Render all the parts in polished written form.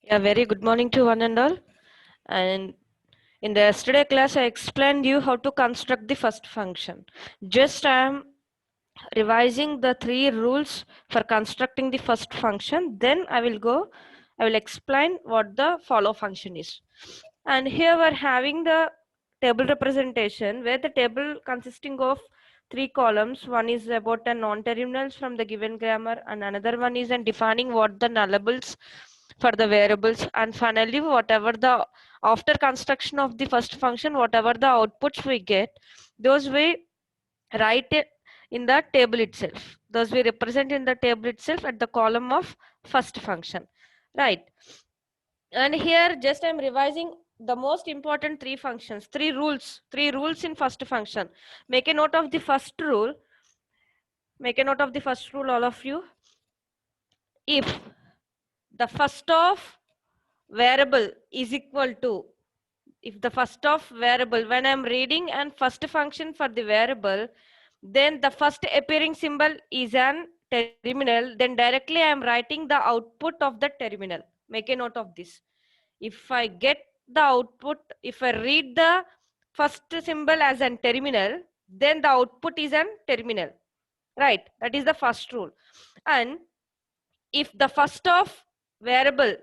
Yeah, very good morning to one and all. And in the yesterday class, I explained you how to construct the first function. Just I am revising the three rules for constructing the first function. Then I will explain what the follow function is. And here we're having the table representation where the table consisting of three columns. One is about the non-terminals from the given grammar, and another one is in defining what the nullables for the variables, and finally whatever the after construction of the first function, whatever the outputs we get, those we write it in the table itself. Those we represent in the table itself at the column of first function, right? And here just I'm revising the most important three functions, three rules in first function. Make a note of the first rule. Make a note of the first rule, all of you. If the first of variable is equal to, if the first of variable, when I'm reading and first function for the variable, then the first appearing symbol is an terminal, then directly I am writing the output of the terminal. Make a note of this. If I get the output, if I read the first symbol as an terminal, then the output is an terminal, right? That is the first rule. And if the first of variable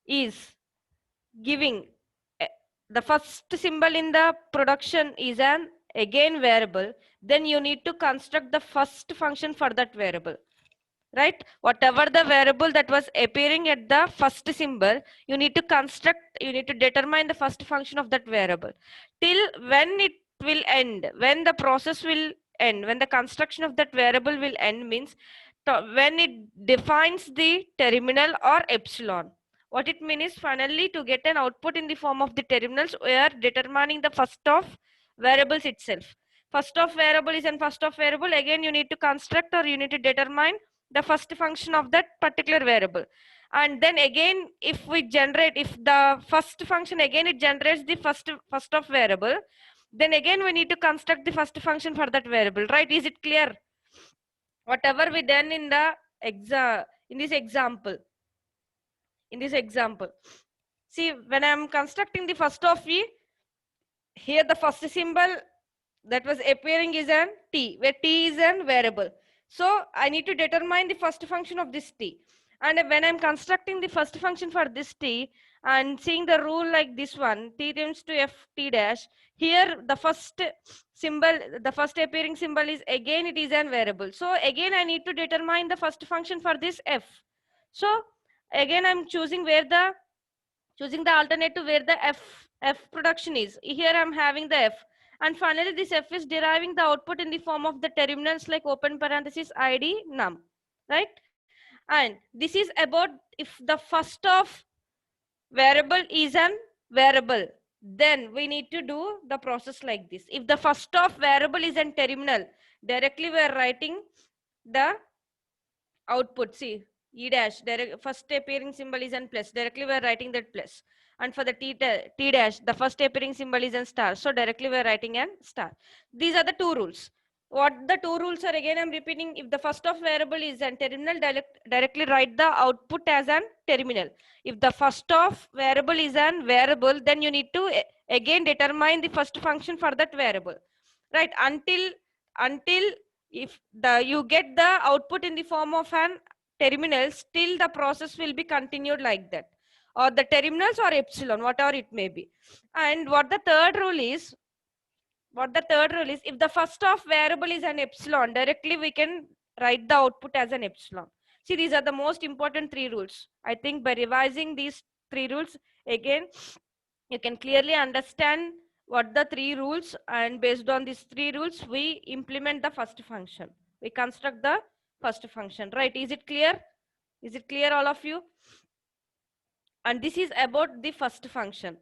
is giving the first symbol in the production is an again variable, then you need to construct the first function for that variable, right? Whatever the variable that was appearing at the first symbol, you need to construct, you need to determine the first function of that variable till when it will end, when the process will end, when the construction of that variable will end, means when it defines the terminal or epsilon. What it means is, finally to get an output in the form of the terminals, we are determining the first of variables itself. First of variable is an first of variable, again you need to construct or you need to determine the first function of that particular variable. And then again, if we generate, if the first function again it generates the first of variable, then again we need to construct the first function for that variable, right? Is it clear? Whatever we done in the in this example, in this example, see, when I'm constructing the first of e, here the first symbol that was appearing is an t, where t is an variable. So I need to determine the first function of this t. And when I'm constructing the first function for this t and seeing the rule like this one, t tends to f t dash, here the first symbol, the first appearing symbol is again it is an variable. So again I need to determine the first function for this f. So again I'm choosing where the, choosing the alternative where the f production is. Here I'm having the f, and finally this f is deriving the output in the form of the terminals like open parenthesis id num, right? And this is about if the first of variable is an variable, then we need to do the process like this. If the first of variable is an terminal, directly we are writing the output. See, e dash, direct, first appearing symbol is an plus, directly we are writing that plus. And for the t dash, the first appearing symbol is an star, so directly we are writing an star. These are the two rules. What the two rules are, again I'm repeating. If the first of variable is an terminal, directly write the output as an terminal. If the first of variable is an variable, then you need to again determine the first function for that variable, right? Until if the you get the output in the form of an terminal, still the process will be continued like that, or the terminals or epsilon, whatever it may be. And what the third rule is, what the third rule is, if the first of variable is an epsilon, directly we can write the output as an epsilon. See, these are the most important three rules. I think by revising these three rules again, you can clearly understand what the three rules, and based on these three rules we implement the first function, we construct the first function, right? Is it clear? Is it clear, all of you? And this is about the first function.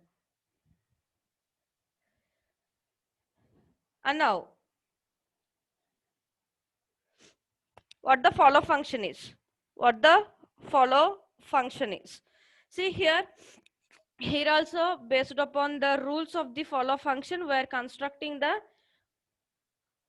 And now what the follow function is, what the follow function is. See here also, based upon the rules of the follow function, we are constructing the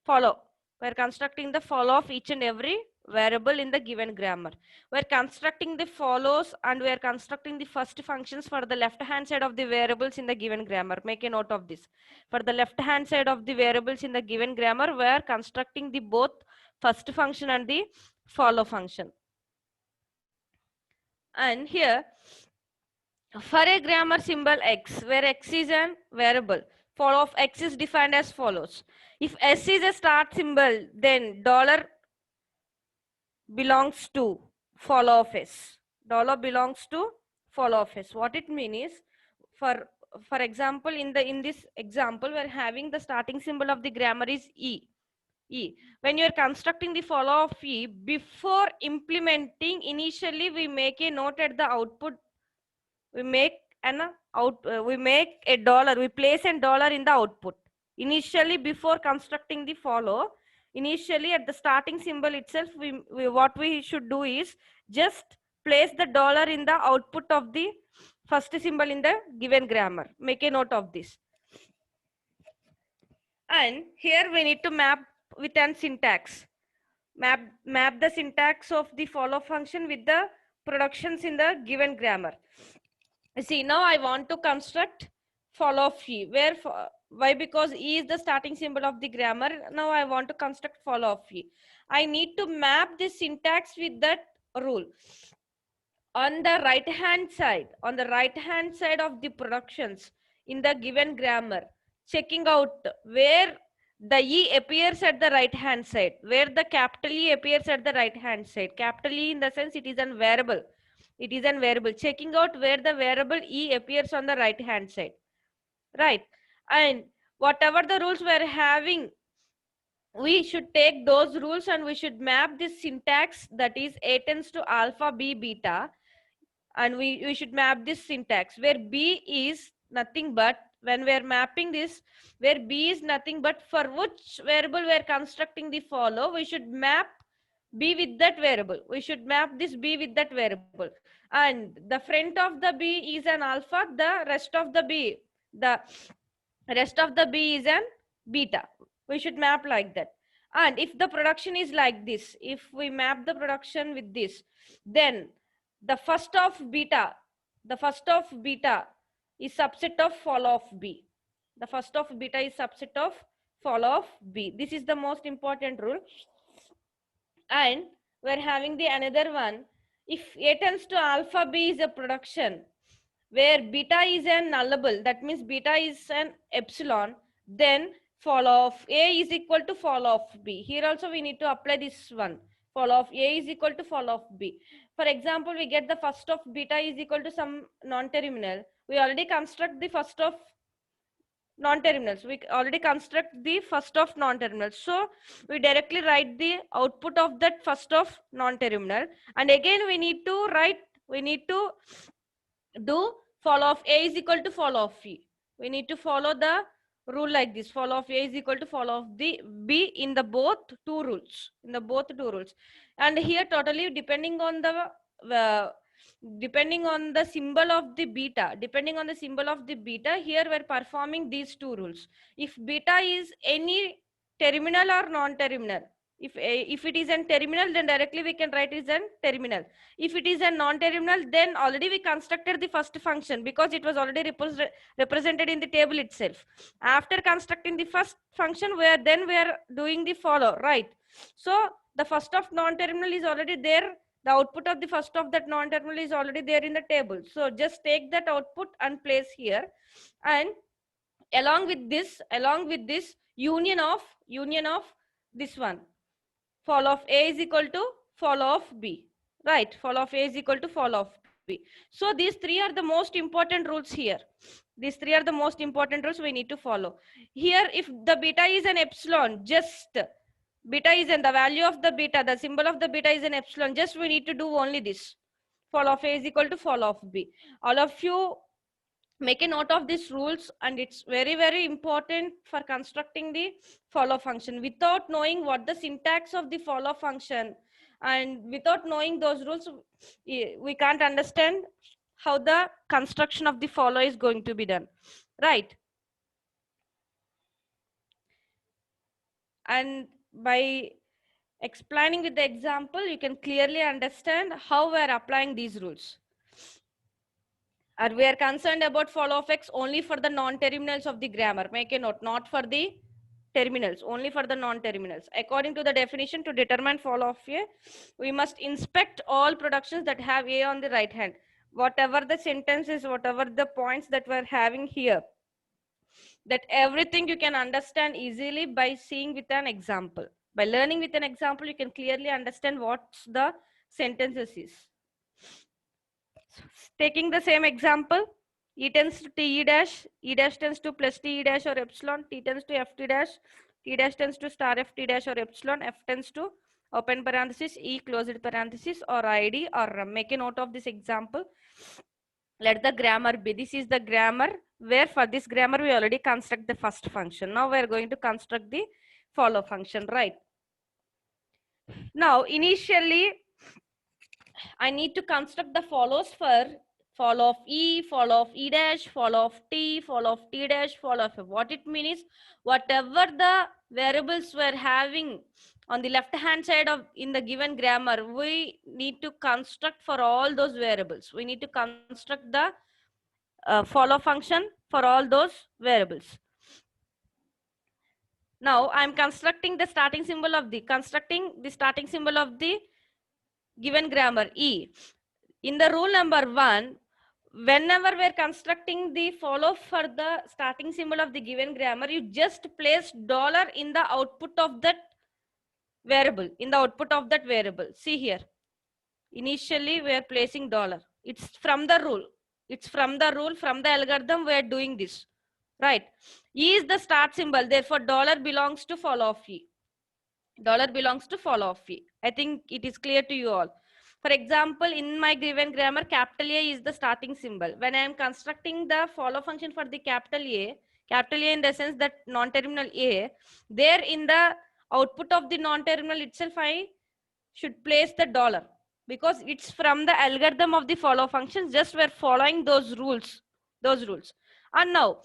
follow, we are constructing the follow of each and every variable in the given grammar. We're constructing the follows and we're constructing the first functions for the left hand side of the variables in the given grammar. Make a note of this. For the left hand side of the variables in the given grammar, we're constructing the both first function and the follow function. And here, for a grammar symbol x, where x is a variable, follow of x is defined as follows. If s is a start symbol, then dollar belongs to follow of s. Dollar belongs to follow of s. What it means is, for example, in this example, we're having the starting symbol of the grammar is e. When you're constructing the follow of e, before implementing, initially we make a note at the output. We make we make a dollar, we place a dollar in the output. Initially, before constructing the follow, initially at the starting symbol itself, what we should do is just place the dollar in the output of the first symbol in the given grammar. Make a note of this. And here we need to map with an syntax. Map the syntax of the follow function with the productions in the given grammar. See, now I want to construct follow of e. Why? Because e is the starting symbol of the grammar. Now I want to construct follow of e. I need to map the syntax with that rule. On the right hand side of the productions in the given grammar, checking out where the e appears at the right hand side, where the capital E appears at the right hand side. Capital E in the sense it is a variable. It is a variable. Checking out where the variable e appears on the right hand side, right? And whatever the rules we're having, we should take those rules and we should map this syntax, that is a tends to alpha, b, beta, and we should map this syntax where b is nothing but, when we're mapping this, where b is nothing but for which variable we're constructing the follow, we should map b with that variable. We should map this b with that variable. And the front of the b is an alpha, the rest of the b is an beta. We should map like that. And if the production is like this, if we map the production with this, then the first of beta is subset of follow of b. The first of beta is subset of follow of b. This is the most important rule. And we're having the another one. If a tends to alpha, b is a production where beta is an nullable, that means beta is an epsilon, then follow of a is equal to follow of b. Here also we need to apply this one. Follow of a is equal to follow of b. For example, we get the first of beta is equal to some non-terminal. We already construct the first of non-terminals. We already construct the first of non-terminals. So we directly write the output of that first of non-terminal. And again, we need to do follow of a is equal to follow of e. We need to follow the rule like this. Follow of a is equal to follow of the b in the both two rules. And here totally depending on the symbol of the beta, here we're performing these two rules. If beta is any terminal or non-terminal, if it is a terminal, then directly we can write it as a terminal. If it is a non-terminal, then already we constructed the first function because it was already represented in the table itself. After constructing the first function, we are doing the follow, right? So the first of non-terminal is already there. The output of the first of that non-terminal is already there in the table. So just take that output and place here. And along with this union of this one, follow of a is equal to follow of b, right? Follow of a is equal to follow of b. So these three are the most important rules here. These three are the most important rules we need to follow. Here, if the beta is an epsilon, just beta is in the value of the beta, the symbol of the beta is an epsilon, just we need to do only this. Follow of a is equal to follow of b. All of you make a note of these rules, and it's very, very important for constructing the follow function. Without knowing what the syntax of the follow function and without knowing those rules, we can't understand how the construction of the follow is going to be done, right? And by explaining with the example, you can clearly understand how we are applying these rules. Or we are concerned about follow of x only for the non-terminals of the grammar. Make a note, not for the terminals, only for the non-terminals. According to the definition, to determine follow of a, we must inspect all productions that have a on the right hand. Whatever the sentences, whatever the points that we're having here, that everything you can understand easily by seeing with an example. By learning with an example, you can clearly understand what the sentences is. Taking the same example, E tends to E dash tends to plus T E dash or epsilon, T tends to F T dash tends to star F T dash or epsilon, F tends to open parenthesis, E closed parenthesis or ID, or make a note of this example. Let the grammar be. This is the grammar where for this grammar we already construct the first function. Now we are going to construct the follow function, right? Now initially I need to construct the follows for follow of E, follow of E dash, follow of T, follow of T dash, follow of F. What it means is whatever the variables we're having on the left hand side of in the given grammar, we need to construct for all those variables. We need to construct the follow function for all those variables. Now I'm constructing the starting symbol of the given grammar E. In the rule number 1, whenever we're constructing the follow for the starting symbol of the given grammar, you just place dollar in the output of that variable, See here. Initially, we are placing dollar. It's from the rule. From the algorithm, we are doing this. Right. E is the start symbol. Therefore, dollar belongs to follow of E. I think it is clear to you all. For example, in my given grammar, capital A is the starting symbol. When I am constructing the follow function for the capital A in the sense that non-terminal A, there in the output of the non-terminal itself, I should place the dollar because it's from the algorithm of the follow functions. Just we're following those rules. And now,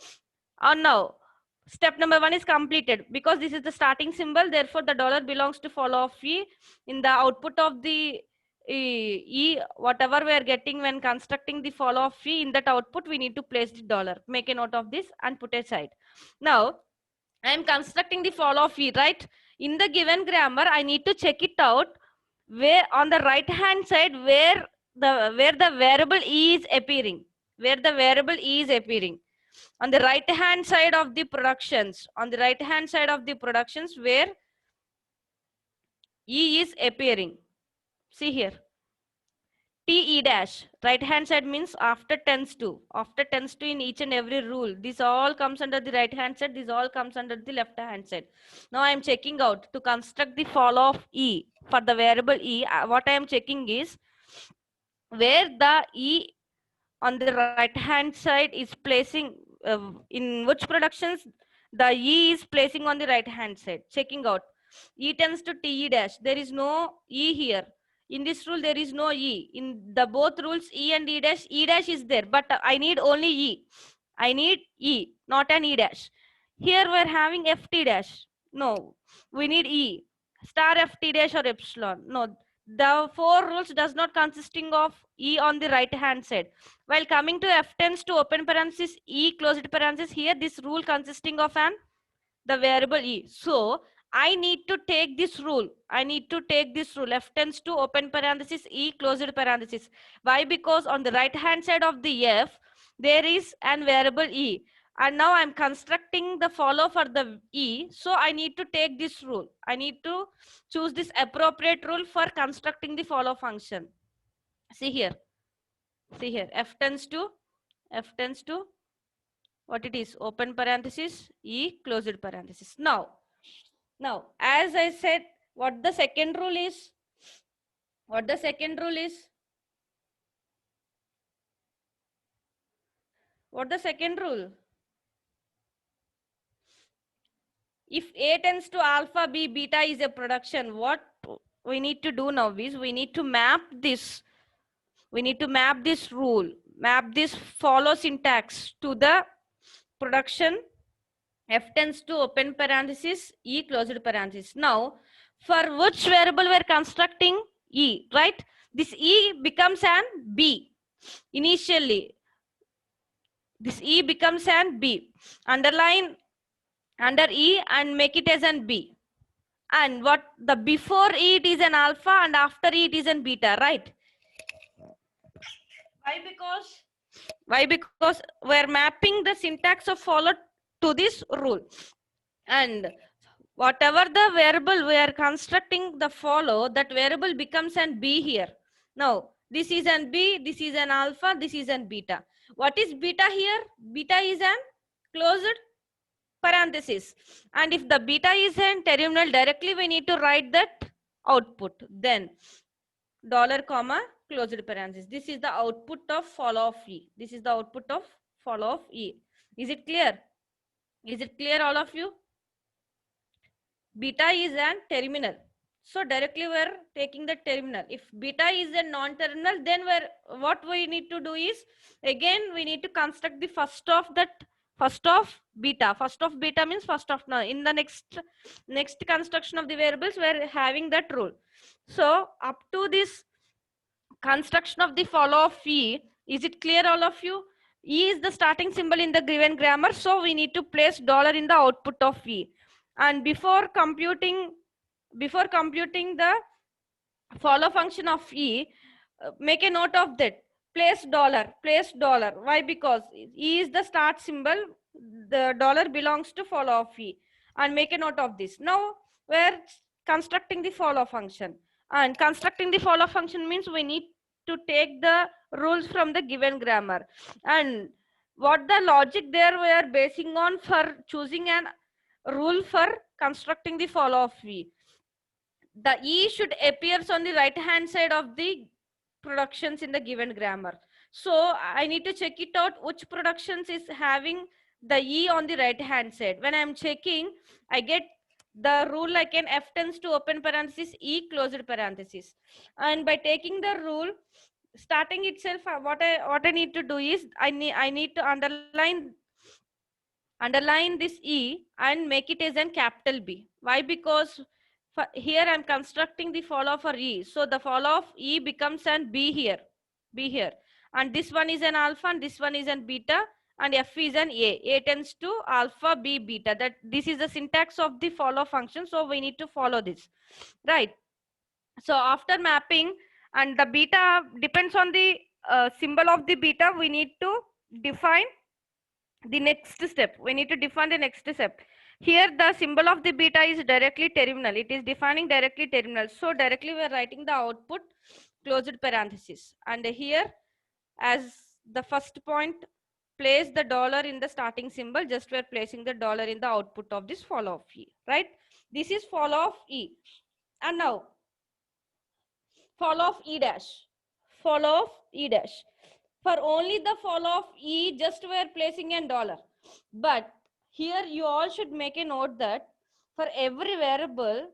step number 1 is completed because this is the starting symbol. Therefore, the dollar belongs to follow of E. In the output of the E, whatever we are getting when constructing the follow of E, in that output, we need to place the dollar. Make a note of this and put aside. Now, I am constructing the follow of E, right? In the given grammar, I need to check it out where on the right hand side where the variable E is appearing. On the right hand side of the productions, where E is appearing. See here. TE dash, right hand side means after tends to in each and every rule. This all comes under the right hand side. This all comes under the left hand side. Now I am checking out to construct the follow of E for the variable E. What I am checking is where the E on the right hand side is placing, in which productions the E is placing on the right hand side. Checking out. E tends to TE dash. There is no E here. In this rule, there is no E. In the both rules, E and E dash is there, but I need only E. I need E, not an E dash. Here we're having FT dash. No, we need E. Star FT dash or epsilon. No, the 4 rules does not consisting of E on the right hand side. While coming to F tends to open parenthesis, E closed parenthesis, here this rule consisting of the variable E. So I need to take this rule. F tends to open parenthesis, E closed parenthesis. Why? Because on the right hand side of the F, there is an variable E. And now I'm constructing the follow for the E. So I need to take this rule. I need to choose this appropriate rule for constructing the follow function. See here. F tends to what it is? Open parenthesis, E closed parenthesis. Now, as I said, what the second rule is? If A tends to alpha, B, beta is a production, what we need to do now is we need to map this. Map this follow syntax to the production F tends to open parenthesis, E closed parenthesis. Now, For which variable we're constructing? E, right? This E becomes an B. Initially, this E becomes an B. Underline under E and make it as an B. And what the before E it is an alpha and after E it is an beta, right? Why? Because we're mapping the syntax of follow to this rule. And whatever the variable we are constructing the follow, that variable becomes an B here. Now, this is an B, this is an alpha, this is an beta. What is beta here? Beta is an closed parenthesis. And if the beta is an terminal, directly we need to write that output. Then dollar comma closed parenthesis. This is the output of follow of E. This is the output of follow of E. Is it clear? Is it clear, all of you? Beta is an terminal. So directly we're taking the terminal. If beta is a non-terminal, then what we need to do is, again, we need to construct the first of beta. First of beta means first of null. In the next construction of the variables, we're having that rule. So up to this construction of the follow of E, is it clear, all of you? E is the starting symbol in the given grammar, so we need to place dollar in the output of E. And before computing the follow function of E, make a note of that. Place dollar. Why? Because E is the start symbol. The dollar belongs to follow of E. And make a note of this. Now we're constructing the follow function. And constructing the follow function means we need to take the rules from the given grammar. And what the logic there we are basing on for choosing an rule for constructing the follow of E. The E should appears on the right hand side of the productions in the given grammar. So I need to check it out which productions is having the E on the right hand side. When I'm checking, I get the rule like an F tends to open parenthesis, E closed parenthesis. And by taking the rule, starting itself, what I need to do is I need to underline this E and make it as a capital B. Why? Because here I'm constructing the follow for E. So the follow of E becomes an B here. And this one is an alpha and this one is an beta and F is an A. A tends to alpha, B, beta. That this is the syntax of the follow function. So we need to follow this, right? So after mapping, and the beta depends on the symbol of the beta, we need to define the next step. We need to define the next step. Here the symbol of the beta is directly terminal. It is defining directly terminal. So directly we are writing the output closed parenthesis. And here as the first point, place the dollar in the starting symbol. Just we are placing the dollar in the output of this follow of E, right? This is follow of E. And now follow of E dash. Follow of E dash. For only the follow of E, just we are placing a dollar. But here you all should make a note that for every variable,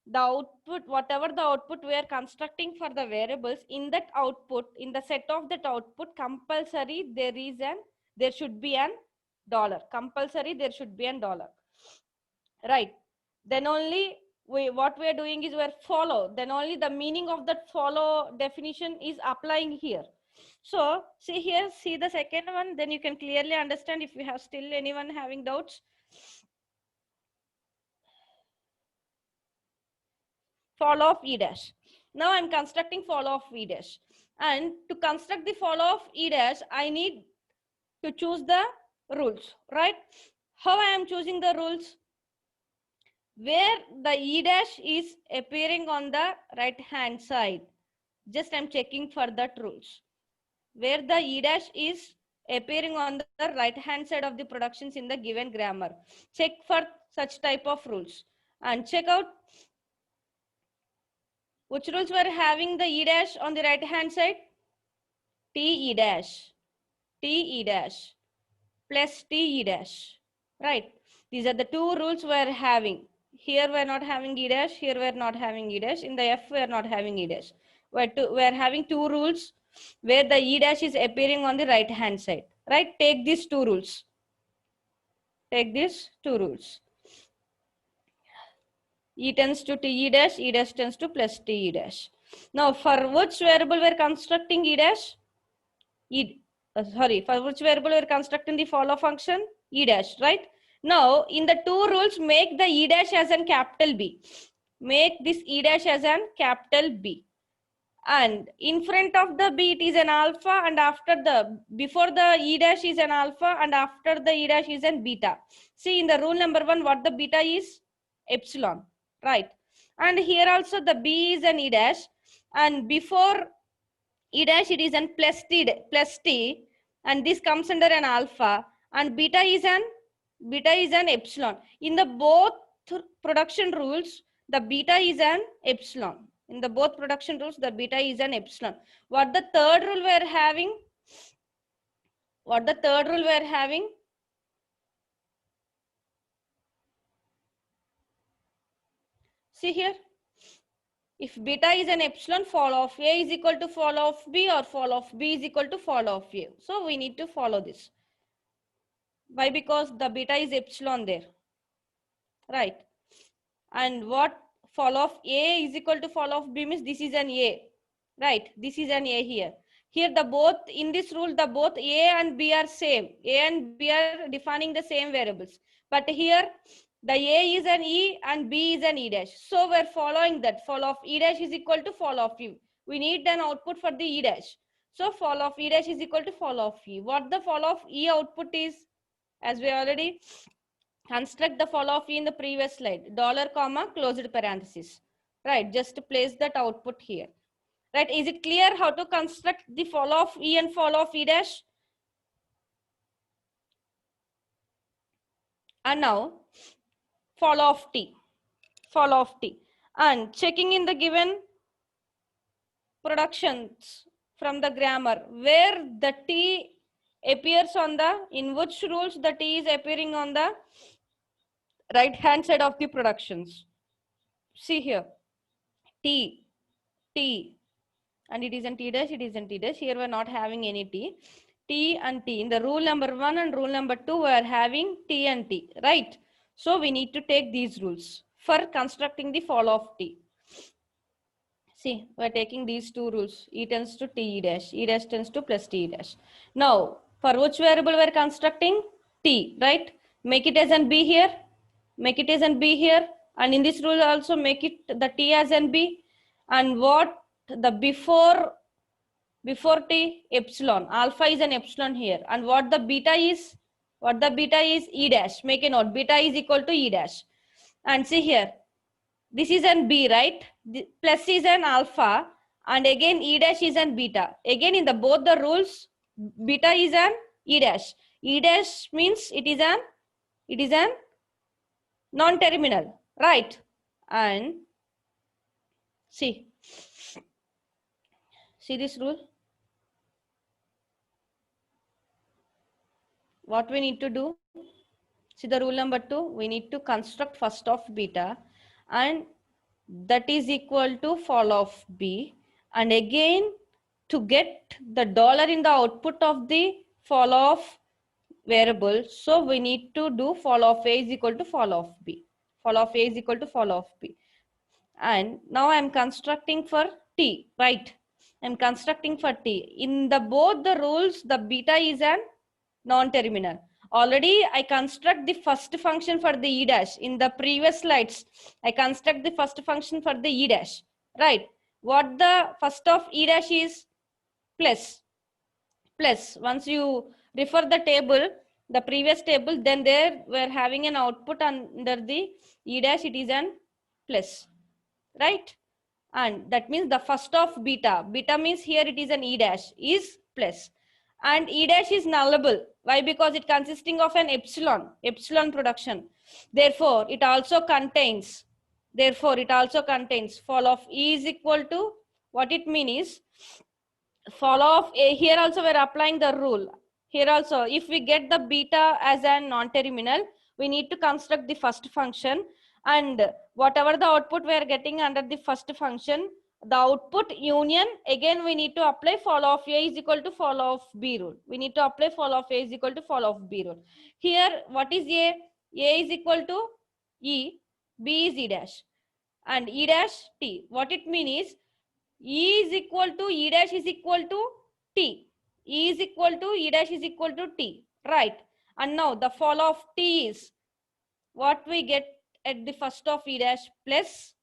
the output, whatever the output we are constructing for the variables, in that output, in the set of that output, compulsory there should be an dollar. Compulsory there should be an dollar. Right. Then only what we are doing is we're follow. Then only the meaning of that follow definition is applying here. So see here, see the second one, then you can clearly understand if you have still anyone having doubts. Follow of E dash. Now I'm constructing follow of E dash. And to construct the follow of E dash, I need to choose the rules, right? How I am choosing the rules? Where the E dash is appearing on the right hand side. Just I'm checking for that rules. Where the E dash is appearing on the right hand side of the productions in the given grammar. Check for such type of rules and check out which rules were having the E dash on the right hand side. T E dash plus T E dash, right? These are the two rules we're having. Here we're not having E dash, here we're not having E dash. In the F we're not having E dash. We're having two rules where the E dash is appearing on the right hand side, right? Take these two rules. Take these two rules. E tends to t e dash, e dash tends to plus t e dash. Now, for which variable we're constructing e dash? For which variable we're constructing the follow function? E dash, right? Now, in the two rules, make the e dash as an capital B. Make this e dash as an capital B. And in front of the B, it is an alpha, and before the e dash is an alpha, and after the e dash is an beta. See, in the rule number 1, what the beta is? Epsilon, right? And here also the B is an e dash, and before e dash it is an plus t, and this comes under an alpha, and beta is an epsilon. In the both production rules, the beta is an epsilon. In the both production rules, the beta is an epsilon. What the third rule we are having? See here. If beta is an epsilon, fall of A is equal to fall of B, or fall of B is equal to fall of A. So we need to follow this. Why? Because the beta is epsilon there, right? And what fall of A is equal to fall of B means this is an A, right? This is an A here. Here the both, in this rule, the both A and B are same. A and B are defining the same variables. But here the A is an E and B is an E dash. So we're following that. Fall of E dash is equal to fall of E. We need an output for the E dash. So fall of E dash is equal to fall of E. What the fall of E output is, as we already construct the fall of E in the previous slide, dollar comma closed parenthesis, right? Just place that output here, right? Is it clear how to construct the fall of E and fall of E dash? And now fall of T, and checking in the given productions from the grammar where the T appears on the, in which rules the T is appearing on the right hand side of the productions. See here, T, and it isn't T dash, Here we're not having any T. T and T. In the rule number 1 and rule number 2, we are having T and T, right? So we need to take these rules for constructing the fall of T. See, we're taking these two rules. E tends to T dash, E dash tends to plus T dash. Now, for which variable we're constructing? T, right? Make it as an B here. And in this rule also make it the T as an B. And what the before T, epsilon. Alpha is an epsilon here. And what the beta is? E dash. Make a note. Beta is equal to E dash. And see here, this is an B, right? The plus is an alpha, and again E dash is an beta. Again in the both the rules, beta is an E dash. E dash means it is an non-terminal, right? And see this rule. What we need to do? See the rule number 2. We need to construct first of beta, and that is equal to fall of B, and again to get the dollar in the output of the fall of variable, so we need to do fall of A is equal to fall of B. And now I'm constructing for T, right? I'm constructing for T. In the both the rules, the beta is an non-terminal. Already I construct the first function for the E dash. In the previous slides, I construct the first function for the E dash, right? What the first of E dash is? Plus. Once you refer the table, the previous table, then there we're having an output under the E dash, it is an plus, right? And that means the first of beta means here it is an E dash, is plus. And E dash is nullable. Why? Because it consisting of an epsilon production. Therefore, it also contains fall of E is equal to, what it means is, fall of A. Here also we're applying the rule. Here also, if we get the beta as a non-terminal, we need to construct the first function, and whatever the output we are getting under the first function, the output union, again we need to apply fall of A is equal to fall of B rule. Here, what is A? A is equal to E, B is E dash. and E dash T. What it means is E is equal to E dash is equal to T. E is equal to E dash is equal to T. Right. And now the fall of T is what we get at the first of E dash plus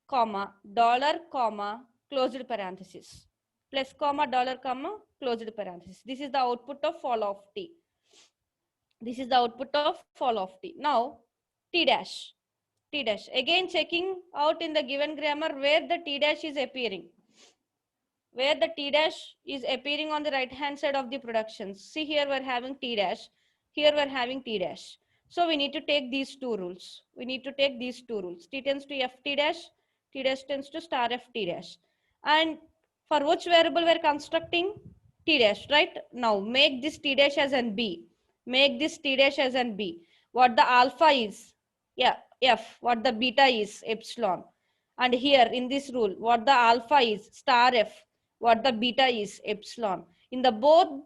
comma dollar comma closed parenthesis. Plus comma dollar comma closed parenthesis. This is the output of fall of T. This is the output of fall of T. Now T dash. T dash. Again checking out in the given grammar where the T dash is appearing. Where the T dash is appearing on the right hand side of the productions. See, here we're having T dash. Here we're having T dash. So we need to take these two rules. We need to take these two rules. T tends to F T dash. T dash tends to star F T dash. And for which variable we're constructing? T dash, right? Now make this T dash as an B. Make this T dash as an B. What the alpha is? Yeah, F. What the beta is? Epsilon. And here in this rule, what the alpha is? Star F. What the beta is? Epsilon. In the both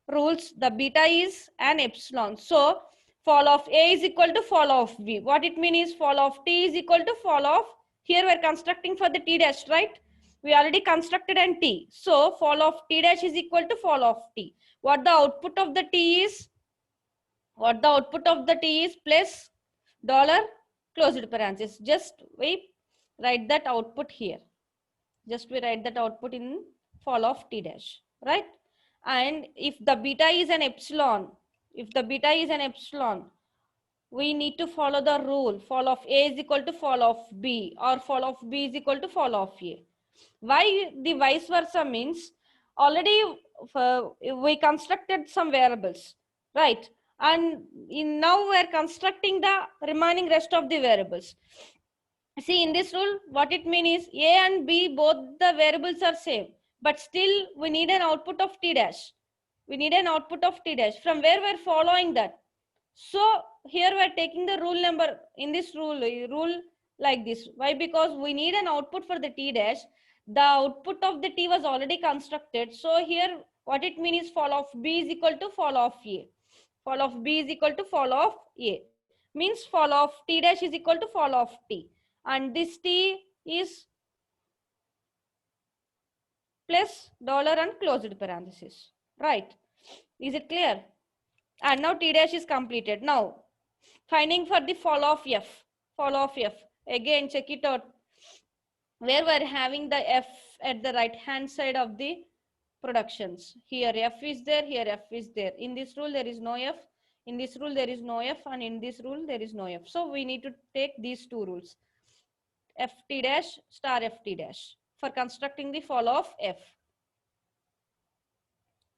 rules, the beta is an epsilon. So fall of A is equal to fall of B. What it means is fall of T is equal to fall of, here we're constructing for the T dash, right? We already constructed an T. So fall of T dash is equal to fall of T. What the output of the T is? What the output of the T is plus dollar closed parenthesis. Just we write that output here. Just we write that output in fall of T dash, right? And if the beta is an epsilon, if the beta is an epsilon, we need to follow the rule fall of A is equal to fall of B, or fall of B is equal to fall of A. Why the vice versa means, already we constructed some variables, right? And now we are constructing the remaining rest of the variables. See, in this rule, what it means is A and B, both the variables are same, but still we need an output of T dash. We need an output of T dash. From where we're following that? So here we're taking the rule number in this rule like this. Why? Because we need an output for the T dash. The output of the T was already constructed. So here what it means is fall of B is equal to fall of A. Fall of B is equal to fall of A. Means fall of T dash is equal to fall of T. And this T is plus dollar and closed parenthesis. Right? Is it clear? And now T dash is completed. Now finding for the fall of F. Fall of F. Again check it out. Where we're having the F at the right hand side of the productions. Here F is there, here F is there. In this rule there is no F. In this rule there is no F, and in this rule there is no F. So we need to take these two rules. Ft dash star Ft dash for constructing the fall of F.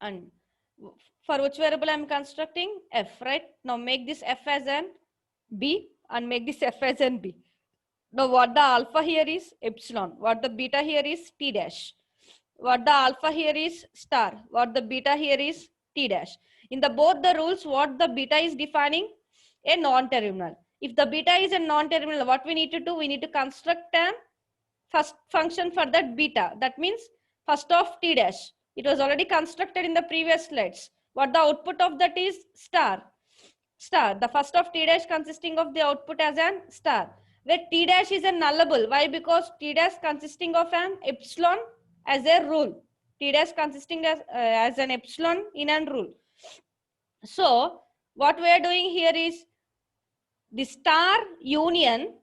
And for which variable I'm constructing? F, right? Now make this F as an B and make this F as an B. Now what the alpha here is? Epsilon. What the beta here is? T dash. What the alpha here is? Star. What the beta here is? T dash. In the both the rules, what the beta is defining? A non-terminal. If the beta is a non-terminal, what we need to do? We need to construct a first function for that beta. That means first of T dash. It was already constructed in the previous slides. What the output of that is? Star. Star. The first of T dash consisting of the output as an star. Where T dash is a nullable. Why? Because T dash consisting of an epsilon as a rule. T dash consisting as an epsilon in an rule. So what we are doing here is the star union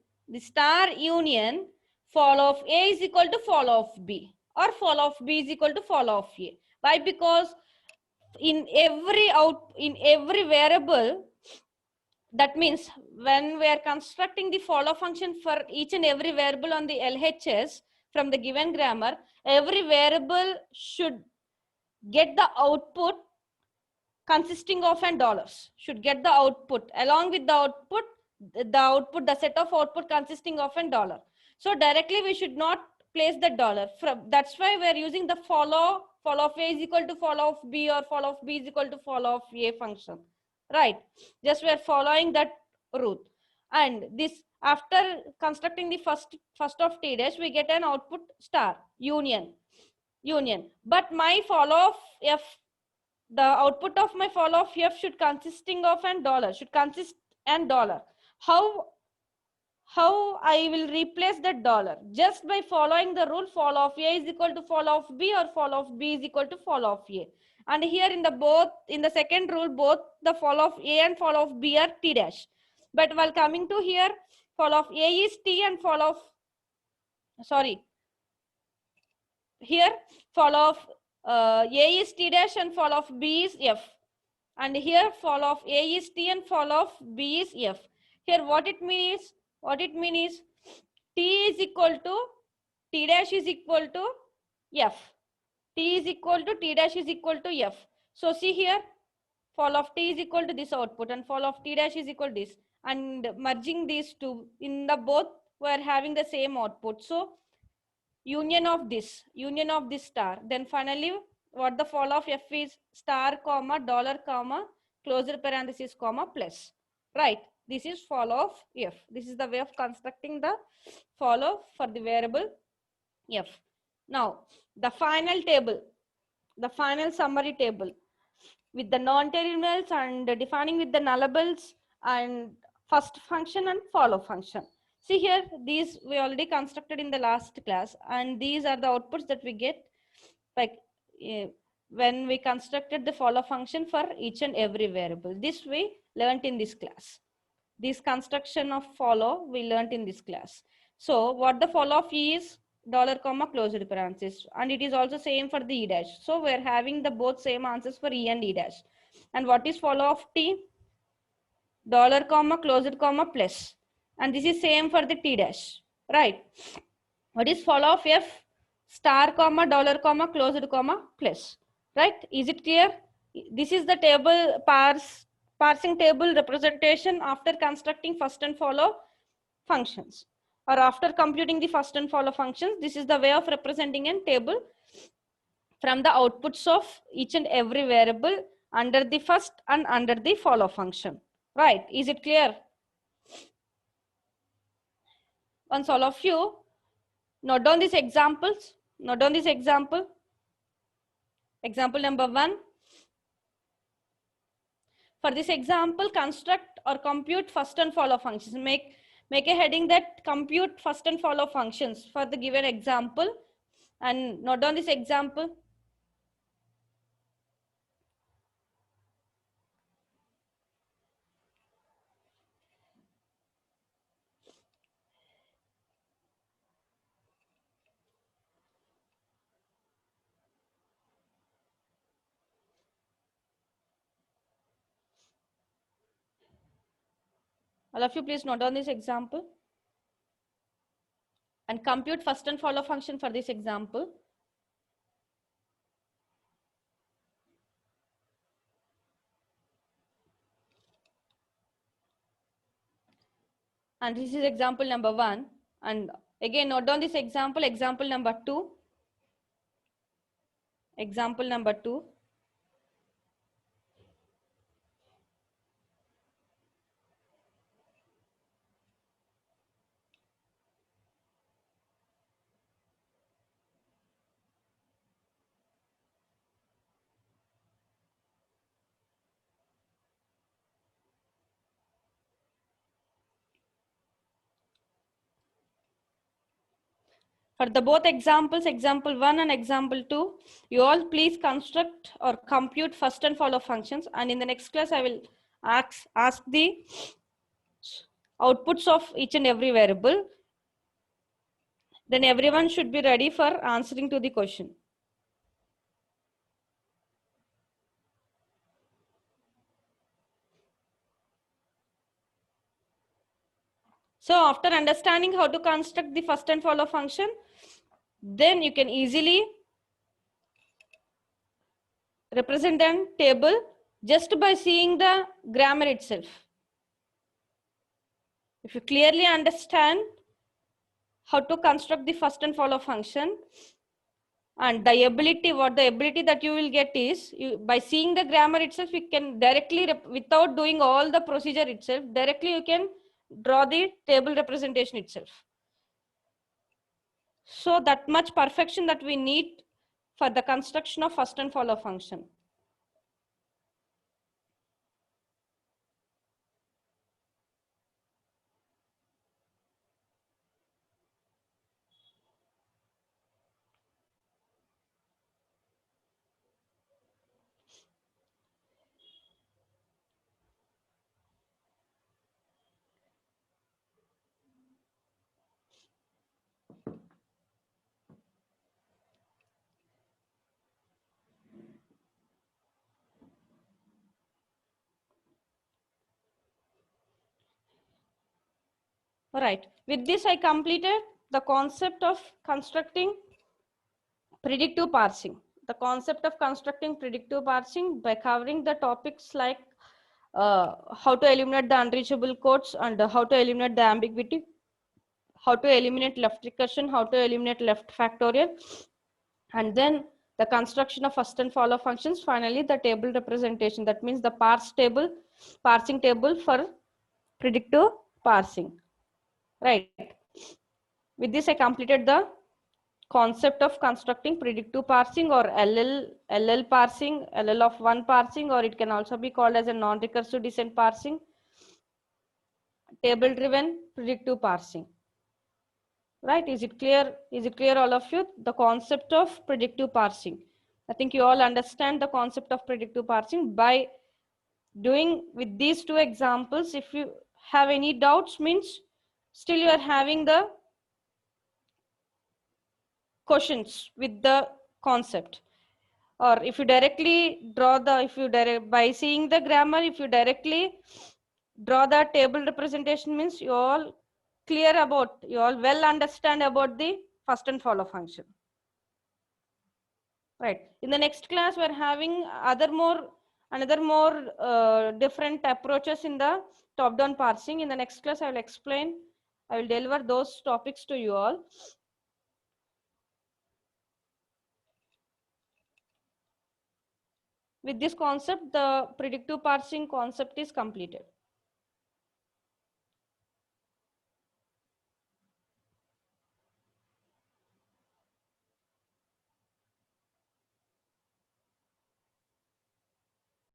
fall of A is equal to fall of B, or fall of B is equal to fall of A. Why? Because in every variable, that means when we are constructing the follow function for each and every variable on the LHS from the given grammar, every variable should get the output consisting of an dollars, should get the output along with the set of output consisting of an dollar. So directly we should not place the dollar. That's why we're using the fall of A is equal to fall of B, or fall of B is equal to fall of A function. Right? Just we're following that route. And this, after constructing the first of T dash, we get an output star union. But my fall of F, the output of my fall of F should consisting of an dollar, should consist an dollar. How how I will replace the dollar? Just by following the rule, fall of A is equal to fall of B, or fall of B is equal to fall of A. And here in the second rule, both the fall of A and fall of B are T dash. But while coming to here, fall of A is T and fall of, sorry, here fall of A is T dash and fall of B is F. And here fall of A is T and fall of B is F. Here what it means is T is equal to T dash is equal to F. T is equal to T dash is equal to F. So see here, fall of T is equal to this output and fall of T dash is equal to this. And merging these two in the both, we are having the same output. So union of this star. Then finally, what the fall of F is, star comma dollar comma closure parenthesis comma plus. Right. This is fall of F. This is the way of constructing the fall for the variable F. Now, the final table, the final summary table with the non-terminals and defining with the nullables and first function and follow function. See here, these we already constructed in the last class, and these are the outputs that we get like when we constructed the follow function for each and every variable. This we learned in this class. This construction of follow we learned in this class. So what the follow of E is, dollar comma closed parenthesis, and it is also same for the E dash. So we're having the both same answers for E and E dash. And what is follow of T? Dollar comma closed comma plus, and this is same for the T dash, right? What is follow of F? Star comma dollar comma closed comma plus, right? Is it clear? This is the table parsing table representation after constructing first and follow functions, or after computing the first and follow functions. This is the way of representing a table from the outputs of each and every variable under the first and under the follow function, right? Is it clear? Once all of you note down these examples, note down this example. Example number 1. For this example, construct or compute first and follow functions. Make a heading that compute first and follow functions for the given example, and note down this example. All of you please note down this example and compute first and follow function for this example. And this is example number 1. And again, note down this example, example number 2. Example number 2. For the both examples, example 1 and example 2, you all please construct or compute first and follow functions. And in the next class, I will ask the outputs of each and every variable. Then everyone should be ready for answering to the question. So after understanding how to construct the first and follow function, then you can easily represent a table just by seeing the grammar itself. If you clearly understand how to construct the first and follow function, and the ability, what the ability that you will get is, by seeing the grammar itself, you can directly, without doing all the procedure itself, directly you can draw the table representation itself. So that much perfection that we need for the construction of first and follow function. All right. With this, I completed the concept of constructing predictive parsing. The concept of constructing predictive parsing by covering the topics like how to eliminate the unreachable codes and how to eliminate the ambiguity, how to eliminate left recursion, how to eliminate left factorial, and then the construction of first and follow functions. Finally, the table representation. That means the parsing table for predictive parsing. Right. With this, I completed the concept of constructing predictive parsing or LL parsing, LL of one parsing, or it can also be called as a non-recursive descent parsing, table driven predictive parsing. Right? Is it clear? Is it clear, all of you? The concept of predictive parsing. I think you all understand the concept of predictive parsing by doing with these two examples. If you have any doubts, means still you are having the questions with the concept. Or if you directly draw the, if you direct by seeing the grammar, if you directly draw the table representation, means you all clear about, you all well understand about the first and follow function. Right. In the next class, we're having another more different approaches in the top-down parsing. In the next class, I will explain, I will deliver those topics to you all. With this concept, the predictive parsing concept is completed.